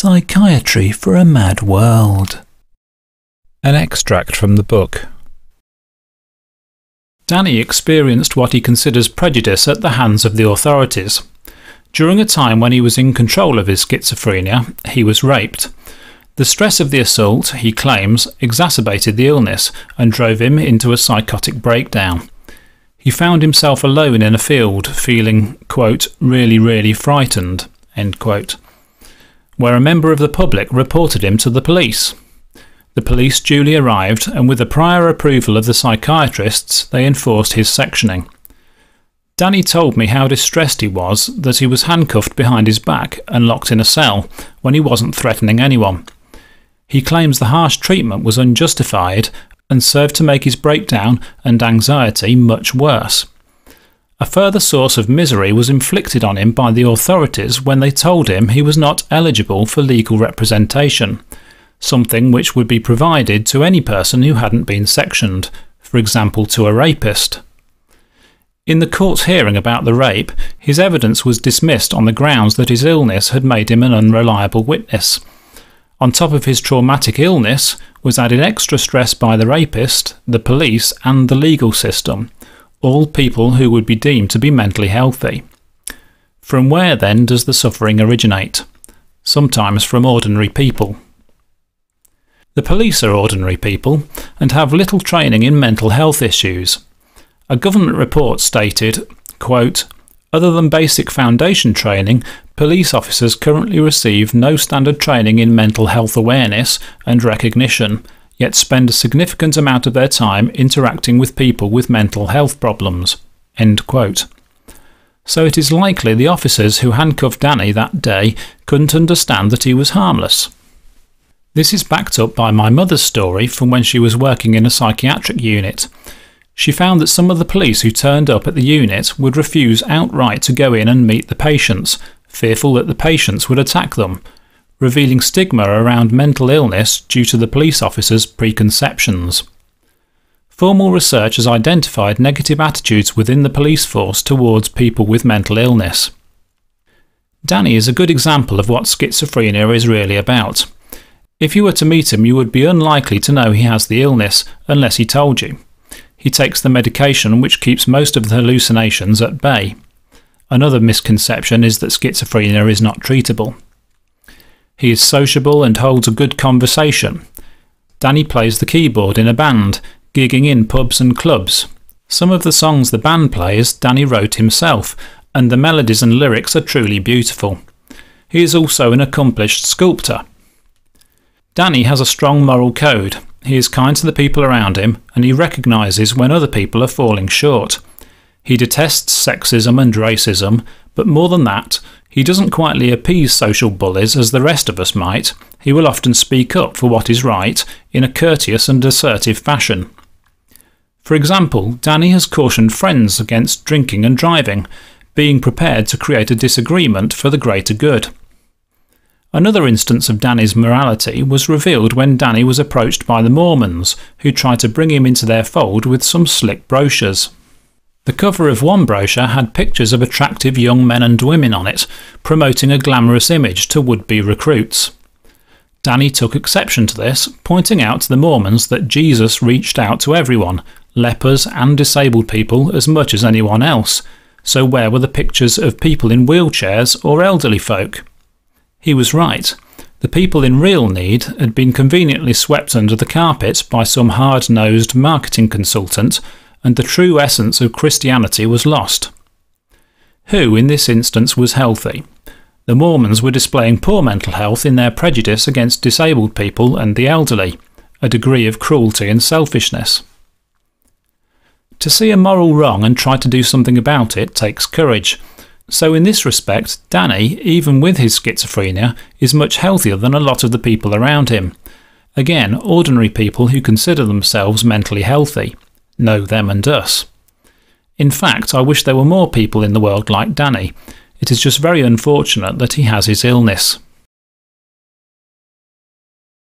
Psychiatry for a Mad World. An extract from the book. Danny experienced what he considers prejudice at the hands of the authorities. During a time when he was in control of his schizophrenia, he was raped. The stress of the assault, he claims, exacerbated the illness and drove him into a psychotic breakdown. He found himself alone in a field, feeling, quote, really frightened, end quote, where a member of the public reported him to the police. The police duly arrived, and with the prior approval of the psychiatrists, they enforced his sectioning. Danny told me how distressed he was that he was handcuffed behind his back and locked in a cell when he wasn't threatening anyone. He claims the harsh treatment was unjustified and served to make his breakdown and anxiety much worse. A further source of misery was inflicted on him by the authorities when they told him he was not eligible for legal representation, something which would be provided to any person who hadn't been sectioned, for example to a rapist. In the court's hearing about the rape, his evidence was dismissed on the grounds that his illness had made him an unreliable witness. On top of his traumatic illness was added extra stress by the rapist, the police and the legal system, all people who would be deemed to be mentally healthy. From where then does the suffering originate? Sometimes from ordinary people. The police are ordinary people and have little training in mental health issues. A government report stated, quote, "Other than basic foundation training, police officers currently receive no standard training in mental health awareness and recognition, yet spend a significant amount of their time interacting with people with mental health problems." End quote. So it is likely the officers who handcuffed Danny that day couldn't understand that he was harmless. This is backed up by my mother's story from when she was working in a psychiatric unit. She found that some of the police who turned up at the unit would refuse outright to go in and meet the patients, fearful that the patients would attack them, revealing stigma around mental illness due to the police officers' preconceptions. Formal research has identified negative attitudes within the police force towards people with mental illness. Danny is a good example of what schizophrenia is really about. If you were to meet him, you would be unlikely to know he has the illness unless he told you. He takes the medication which keeps most of the hallucinations at bay. Another misconception is that schizophrenia is not treatable. He is sociable and holds a good conversation. Danny plays the keyboard in a band, gigging in pubs and clubs. Some of the songs the band plays Danny wrote himself, and the melodies and lyrics are truly beautiful. He is also an accomplished sculptor. Danny has a strong moral code. He is kind to the people around him, and he recognises when other people are falling short. He detests sexism and racism, but more than that, he doesn't quietly appease social bullies as the rest of us might. He will often speak up for what is right in a courteous and assertive fashion. For example, Danny has cautioned friends against drinking and driving, being prepared to create a disagreement for the greater good. Another instance of Danny's morality was revealed when Danny was approached by the Mormons, who tried to bring him into their fold with some slick brochures. The cover of one brochure had pictures of attractive young men and women on it, promoting a glamorous image to would-be recruits. Danny took exception to this, pointing out to the Mormons that Jesus reached out to everyone, lepers and disabled people as much as anyone else, so where were the pictures of people in wheelchairs or elderly folk? He was right. The people in real need had been conveniently swept under the carpet by some hard-nosed marketing consultant, and the true essence of Christianity was lost. Who, in this instance, was healthy? The Mormons were displaying poor mental health in their prejudice against disabled people and the elderly, a degree of cruelty and selfishness. To see a moral wrong and try to do something about it takes courage. So in this respect, Danny, even with his schizophrenia, is much healthier than a lot of the people around him. Again, ordinary people who consider themselves mentally healthy. Know them and us. In fact, I wish there were more people in the world like Danny. It is just very unfortunate that he has his illness.